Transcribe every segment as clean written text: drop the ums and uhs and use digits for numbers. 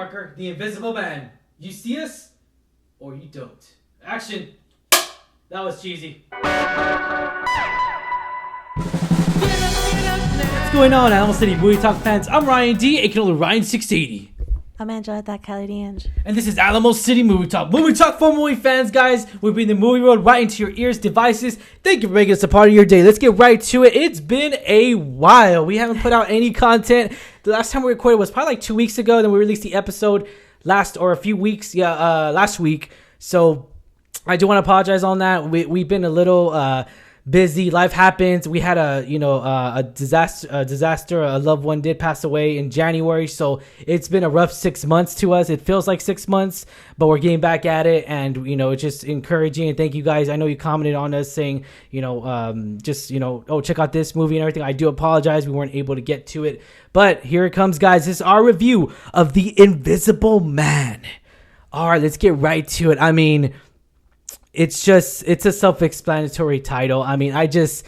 marker, the Invisible Man. You see us, or you don't. Action. That was cheesy. What's going on, Alamo City Movie Talk fans? I'm Ryan D, aka Ryan680. I'm Angela, that Kelly DeAnge. And this is Alamo City Movie Talk. Movie Talk for movie fans, guys. We bring the movie world right into your ears, devices. Thank you for making us a part of your day. Let's get right to it. It's been a while. We haven't put out any content. The last time we recorded was probably like 2 weeks ago. Then we released the episode last week. So I do want to apologize on that. We've been a little busy. Life happens. We had a disaster. A loved one did pass away in January, so it's been a rough 6 months to us. It feels like 6 months, but we're getting back at it, and it's just encouraging. And thank you guys. I know you commented on us saying oh, check out this movie and everything. I do apologize we weren't able to get to it, but here it comes, guys. This is our review of The Invisible Man. All right, let's get right to it. I mean, it's a self-explanatory title. I mean, I did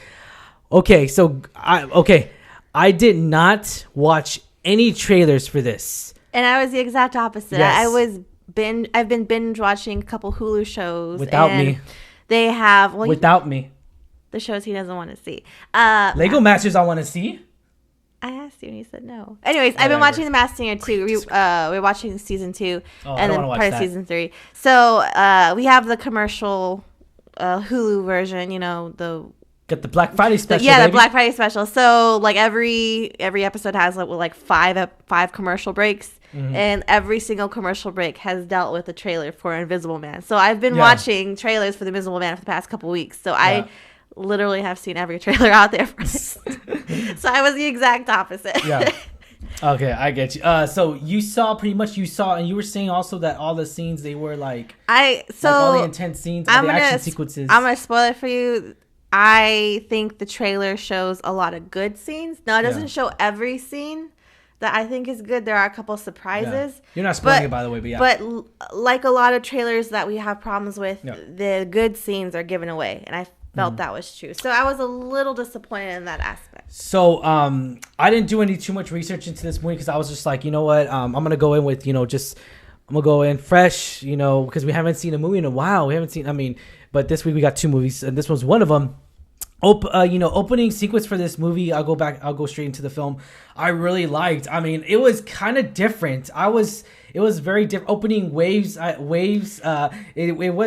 not watch any trailers for this. And I was the exact opposite. Yes. I've been binge watching a couple Hulu shows. Without me. They have... Well, without me. The shows he doesn't want to see. Lego Masters I want to see. I asked you and you said no. Anyways, I've been watching The Masked Singer 2. We're watching season 2 and then part of season 3. So we have the commercial Hulu version, Got the Black Friday special. The Black Friday special. So like every episode has like five commercial breaks. Mm-hmm. And every single commercial break has dealt with a trailer for Invisible Man. So I've been watching trailers for The Invisible Man for the past couple weeks. So I literally have seen every trailer out there for this. So I was the exact opposite. Yeah. Okay, I get you. So you saw, and you were saying also that all the scenes, they were all the intense scenes, the action sequences. I'm going to spoil it for you. I think the trailer shows a lot of good scenes. No, it doesn't show every scene that I think is good. There are a couple surprises. Yeah. You're not spoiling it, by the way, but yeah. But like a lot of trailers that we have problems with, the good scenes are given away. And I felt that was true. So I was a little disappointed in that aspect. So I didn't do too much research into this movie because I was just like, you know what, I'm gonna go in with I'm gonna go in fresh, because we haven't seen a movie in a while. But this week we got 2 movies, and this was one of them. Opening sequence for this movie, I'll go straight into the film. I really liked. I mean, it was kind of different. It was very different. Opening waves. It was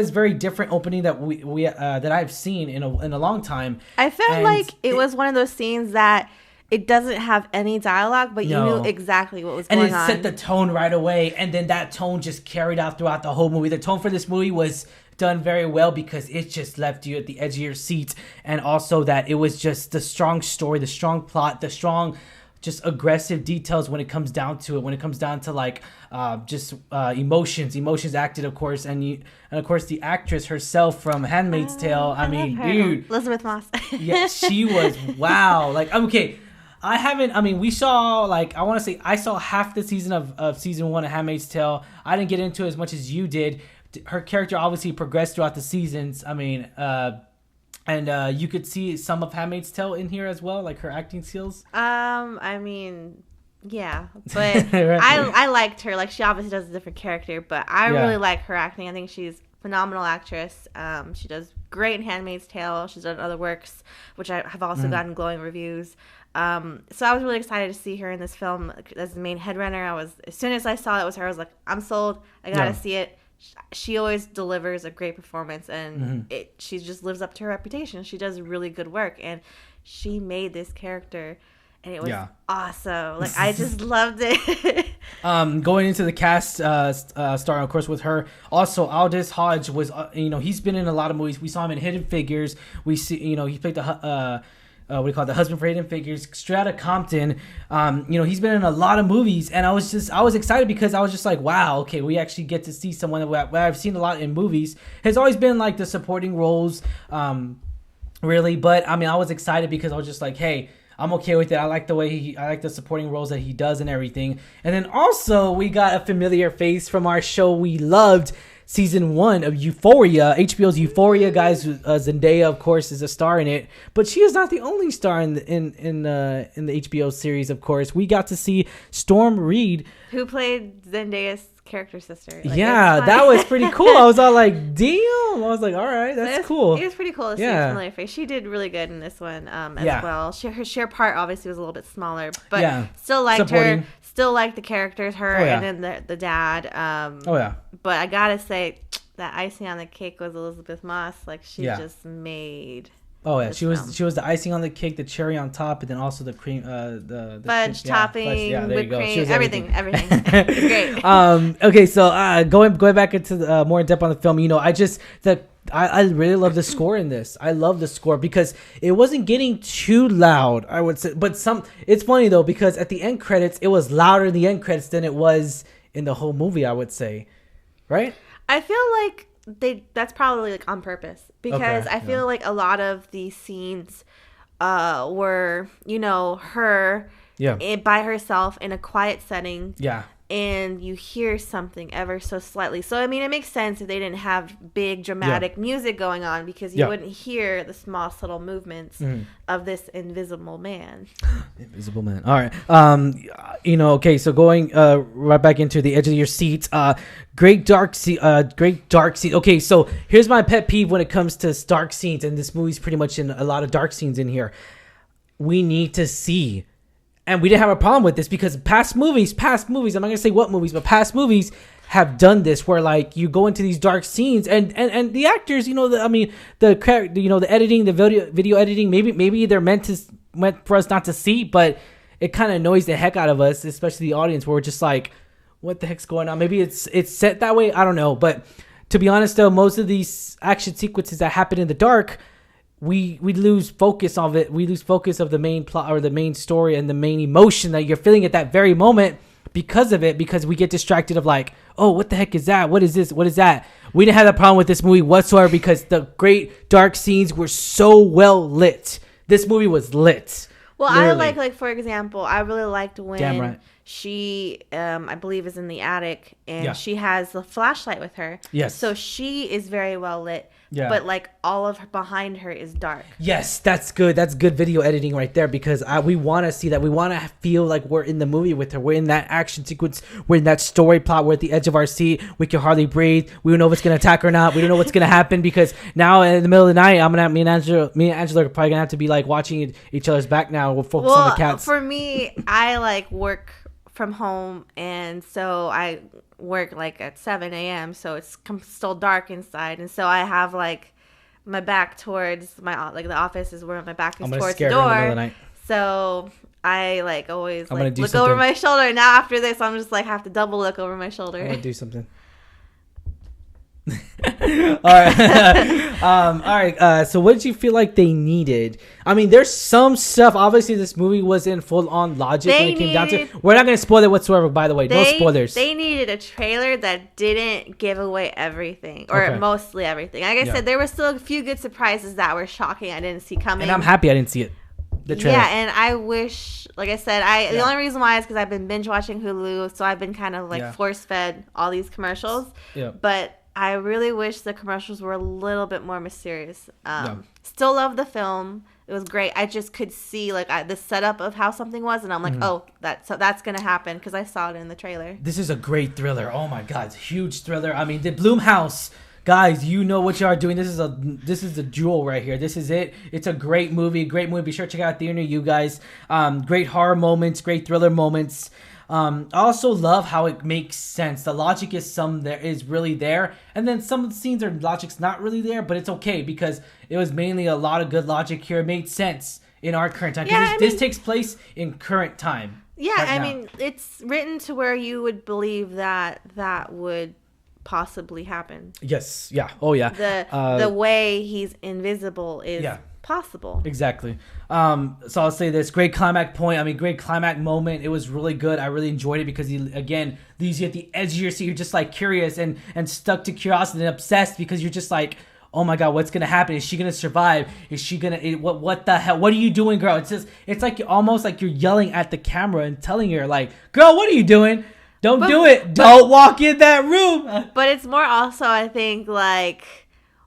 very different opening that we that I've seen in a long time. I felt like it was one of those scenes that it doesn't have any dialogue, but you knew exactly what was going on. And it set the tone right away, and then that tone just carried out throughout the whole movie. The tone for this movie was done very well because it just left you at the edge of your seat, and also that it was just the strong story, the strong plot, the strong just aggressive details when it comes down to it, when it comes down to emotions acted, of course, and of course the actress herself from Handmaid's Tale. I mean, dude, Elizabeth Moss. Yeah, she was wow. We saw I saw half the season of season 1 of Handmaid's Tale. I didn't get into it as much as you did. Her character obviously progressed throughout the seasons. And you could see some of Handmaid's Tale in here as well, like her acting skills. Yeah, but I liked her. Like, she obviously does a different character, but I really like her acting. I think she's a phenomenal actress. She does great in Handmaid's Tale. She's done other works, which I have also gotten glowing reviews. So I was really excited to see her in this film as the main headrunner. As soon as I saw it was her, I was like, I'm sold. I gotta see it. She always delivers a great performance, and she just lives up to her reputation. She does really good work, and she made this character, and it was awesome. Like, I just loved it. Going into the cast, starting of course with her. Also, Aldous Hodge was, he's been in a lot of movies. We saw him in Hidden Figures. We see, he played the the husband for Hidden Figures, straight out of Compton. He's been in a lot of movies, and I was excited because I was just like, wow, okay, we actually get to see someone that I've seen a lot in movies. Has always been like the supporting roles, really. But I was excited because I was just like, hey, I'm okay with it. I like the way I like the supporting roles that he does and everything. And then also we got a familiar face from our show we loved, season 1 of Euphoria, HBO's Euphoria, guys. Zendaya, of course, is a star in it, but she is not the only star in the HBO series. Of course, we got to see Storm Reed, who played Zendaya's character sister. Like, yeah, that was pretty cool. I was all like, damn. I was like, all right, that's cool. It was pretty cool to see a familiar face. She did really good in this one as well. Her share part obviously was a little bit smaller, but still liked her. Still liked the characters, and then the dad. But I gotta say, that icing on the cake was Elizabeth Moss. Like, she just made. Oh yeah, she was the icing on the cake, the cherry on top, and then also the cream, the fudge topping, whipped cream, everything. It was great. Okay, so going back into the, more in depth on the film, I really love the score in this. I love the score because it wasn't getting too loud, I would say. But it's funny though, because at the end credits, it was louder in the end credits than it was in the whole movie, I would say. Right? I feel like that's probably like on purpose, because I feel like a lot of these scenes were, her by herself in a quiet setting. Yeah. And you hear something ever so slightly. So, I mean, it makes sense if they didn't have big dramatic music going on, because you wouldn't hear the small, subtle movements of this invisible man. Invisible man. All right. Okay, so going right back into the edge of your seat. Great dark scene. Okay, so here's my pet peeve when it comes to dark scenes, and this movie's pretty much in a lot of dark scenes in here. We need to see. And we didn't have a problem with this because past movies, I'm not going to say what movies, but past movies have done this where like you go into these dark scenes and the actors, the editing, the video editing, maybe they're meant for us not to see, but it kind of annoys the heck out of us, especially the audience, where we're just like, what the heck's going on? Maybe it's set that way. I don't know. But to be honest though, most of these action sequences that happen in the dark, we lose focus of it. We lose focus of the main plot or the main story and the main emotion that you're feeling at that very moment because of it, because we get distracted of like, oh, what the heck is that? What is this? What is that? We didn't have that problem with this movie whatsoever because the great dark scenes were so well lit. This movie was lit. Well, literally. I like for example, I really liked when she, I believe, is in the attic and she has the flashlight with her. Yes. So she is very well lit. Yeah. But like all of her behind her is dark. Yes, that's good. That's good video editing right there, because we want to see that. We want to feel like we're in the movie with her. We're in that action sequence. We're in that story plot. We're at the edge of our seat. We can hardly breathe. We don't know if it's going to attack or not. We don't know what's going to happen, because now in the middle of the night, me and Angela are probably going to have to be like watching each other's back now. We'll focus on the cats. For me, I like work from home, and so I work like at 7 a.m. so it's still dark inside, and so I have like my back towards the office is where my back is towards the door. So I like always look over my shoulder. Now after this, I'm just like have to double look over my shoulder. I'm gonna do something. All right. So what did you feel like they needed? I mean, there's some stuff. Obviously, this movie was in full-on logic when it came down to. We're not going to spoil it whatsoever, by the way. No spoilers. They needed a trailer that didn't give away everything, or mostly everything. Like I said, there were still a few good surprises that were shocking. I didn't see coming, and I'm happy I didn't see it. The trailer. Yeah, and I wish, like I said, the only reason why is because I've been binge watching Hulu, so I've been kind of like force-fed all these commercials. Yeah. But I really wish the commercials were a little bit more mysterious. Still love the film. It was great. I just could see like the setup of how something was, and I'm like, oh, that's gonna happen because I saw it in the trailer. This is a great thriller. Oh my God, it's a huge thriller. I mean, the Blumhouse guys, you know what you are doing. This is a jewel right here. This is it. It's a great movie. Great movie. Be sure to check out theater near you guys. Great horror moments. Great thriller moments. I also love how it makes sense. The logic is really there, and then some of the scenes are logic's not really there, but it's okay because it was mainly a lot of good logic here. It made sense in our current time. This takes place in current time. Yeah, I mean, it's written to where you would believe that would possibly happen. Yes. Yeah. Oh yeah. The way he's invisible is possible. Exactly. So I'll say this: great climax point. I mean, great climax moment. It was really good. I really enjoyed it because he again leaves you at the edge of your seat. You're just like curious and stuck to curiosity and obsessed because you're just like, oh my God, what's gonna happen? Is she gonna survive? Is she gonna? What the hell? What are you doing, girl? It's like almost like you're yelling at the camera and telling her like, girl, what are you doing? Don't do it. Don't walk in that room. But it's more also, I think, like,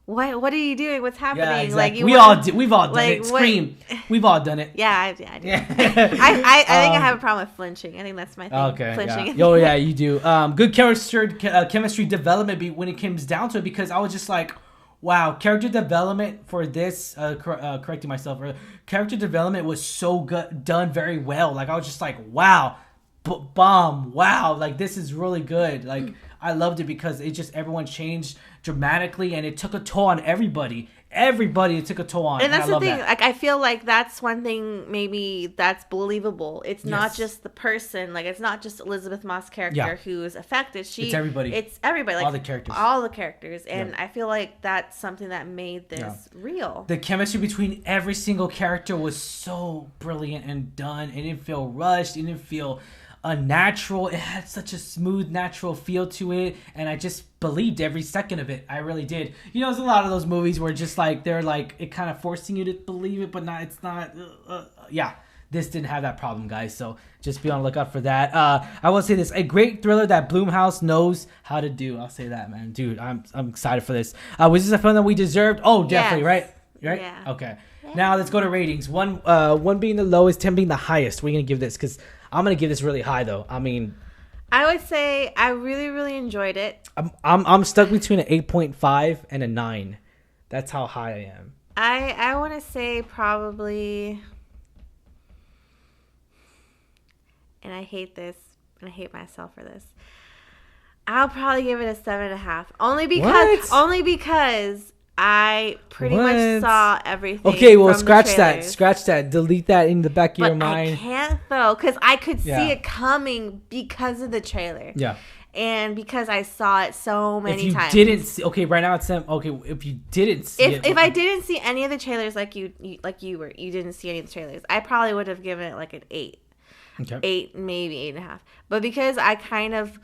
what are you doing? What's happening? Yeah, exactly. Like we've all done it. Scream. We've all done it. Yeah, I do. I think I have a problem with flinching. I think that's my thing. Okay. Flinching. Yeah. Oh yeah, you do. Good chemistry development when it comes down to it, because I was just like, wow, character development for this. Correcting myself. Character development was so good, done very well. Like I was just like, wow, bomb, wow, like this is really good. Like I loved it because it just everyone changed dramatically, and it took a toll on everybody. It took a toll on. And that's the thing. Like I feel like that's one thing maybe that's believable. It's not just the person. Like it's not just Elizabeth Moss' character who's affected. It's everybody. It's everybody. Like all the characters. And I feel like that's something that made this real. The chemistry between every single character was so brilliant and done. It didn't feel rushed. It didn't feel unnatural. It had such a smooth, natural feel to it, and I just believed every second of it. I really did. You know, there's a lot of those movies where just like they're like it kind of forcing you to believe it, but not. It's not. This didn't have that problem, guys. So just be on the lookout for that. I will say this: a great thriller that Blumhouse knows how to do. I'll say that, man, dude. I'm excited for this. Was this a film that we deserved? Oh, definitely, right? Yeah. Okay. Yeah. Now let's go to ratings. One being the lowest, 10 being the highest. We're gonna give this because I'm gonna give this really high though. I mean, I would say I really, really enjoyed it. I'm stuck between an 8.5 and a 9. That's how high I am. I want to say probably, and I hate this, and I hate myself for this. I'll probably give it a 7.5. Only because I pretty much saw everything. Okay, well, scratch that. Delete that in the back of your mind. I can't though, because I could see it coming because of the trailer. Yeah. And because I saw it so many times. If you didn't see, okay, right now it's okay. If you didn't see if I didn't see any of the trailers, you didn't see any of the trailers, I probably would have given it like an 8. Okay. 8, maybe 8.5. But because I kind of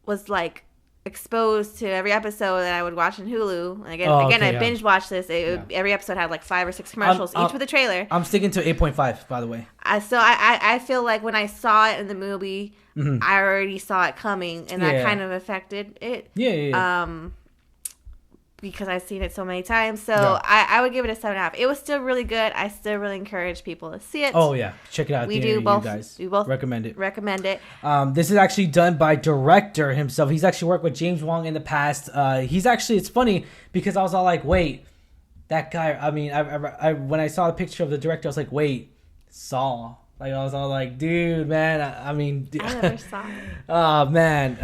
was like exposed to every episode that I would watch on Hulu. And again, I binge watched this. Every episode had like 5 or 6 commercials, each with a trailer. I'm sticking to 8.5, by the way. So I feel like when I saw it in the movie, I already saw it coming, and that kind of affected it. Yeah. Because I've seen it so many times. So I would give it a 7.5. It was still really good. I still really encourage people to see it. Oh, yeah. Check it out. We both recommend it. This is actually done by director himself. He's actually worked with James Wong in the past. It's funny because I was all like, wait, that guy, I mean, I when I saw the picture of the director, I was like, wait, Saw. Like, I was all like, dude, man, I mean... I never saw it. Oh, man.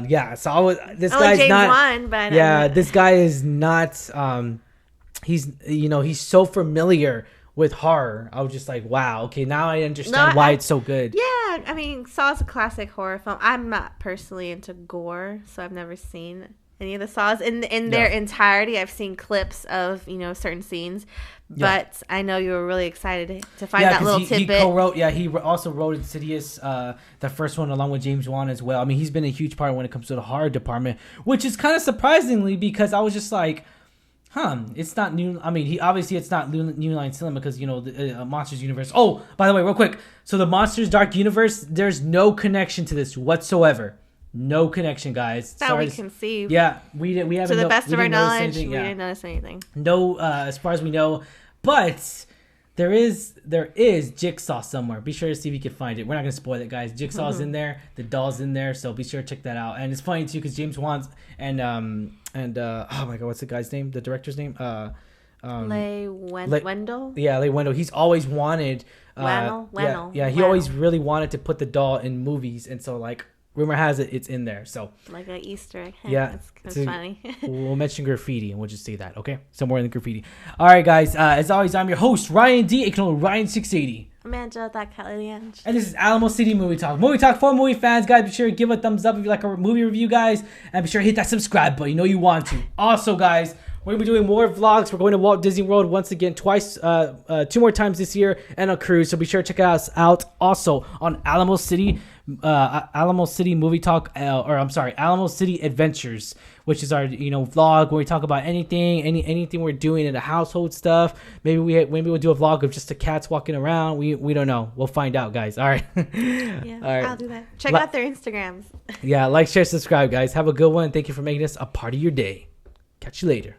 This guy's James not... Wan, but... Yeah, this guy is not... he's so familiar with horror. I was just like, wow, okay, now I understand why it's so good. Yeah, I mean, Saw's a classic horror film. I'm not personally into gore, so I've never seen any of the Saws in their entirety. I've seen clips of, certain scenes. But I know you were really excited to find that little tidbit. He also wrote Insidious, the first one, along with James Wan as well. I mean, he's been a huge part when it comes to the horror department, which is kind of surprisingly because I was just like, it's not new. I mean, it's not New Line Cinema because, the Monsters Universe. Oh, by the way, real quick. So the Monsters Dark Universe, there's no connection to this whatsoever. No connection, guys. That we can see. Yeah, we haven't. To the best of our knowledge, we didn't notice anything. No, as far as we know. But there is Jigsaw somewhere. Be sure to see if you can find it. We're not gonna spoil it, guys. Jigsaw's in there, the doll's in there, so be sure to check that out. And it's funny too because James Wan's and oh my god, what's the guy's name? The director's name? Wendell. Yeah, Leigh Wendell. He's always wanted. Wendell. Yeah. He always really wanted to put the doll in movies, and so like. Rumor has it it's in there, so like an Easter egg. Yeah, that's funny. We'll mention graffiti and we'll just say that, okay? Somewhere in the graffiti. All right, guys. As always, I'm your host Ryan D. aka Ryan680. Amanda, that Kelly Ange. And this is Alamo City Movie Talk. Movie Talk for movie fans, guys. Be sure to give a thumbs up if you like our movie review, guys, and be sure to hit that subscribe button. You know you want to. Also, guys. We're going to be doing more vlogs. We're going to Walt Disney World once again, 2 more times this year, and a cruise. So be sure to check us out also on Alamo City Alamo City Movie Talk, Alamo City Adventures, which is our vlog where we talk about anything we're doing in the household stuff. Maybe we'll do a vlog of just the cats walking around. We don't know. We'll find out, guys. All right. Yeah, all right. I'll do that. Check out their Instagrams. Yeah, like, share, subscribe, guys. Have a good one. Thank you for making this a part of your day. Catch you later.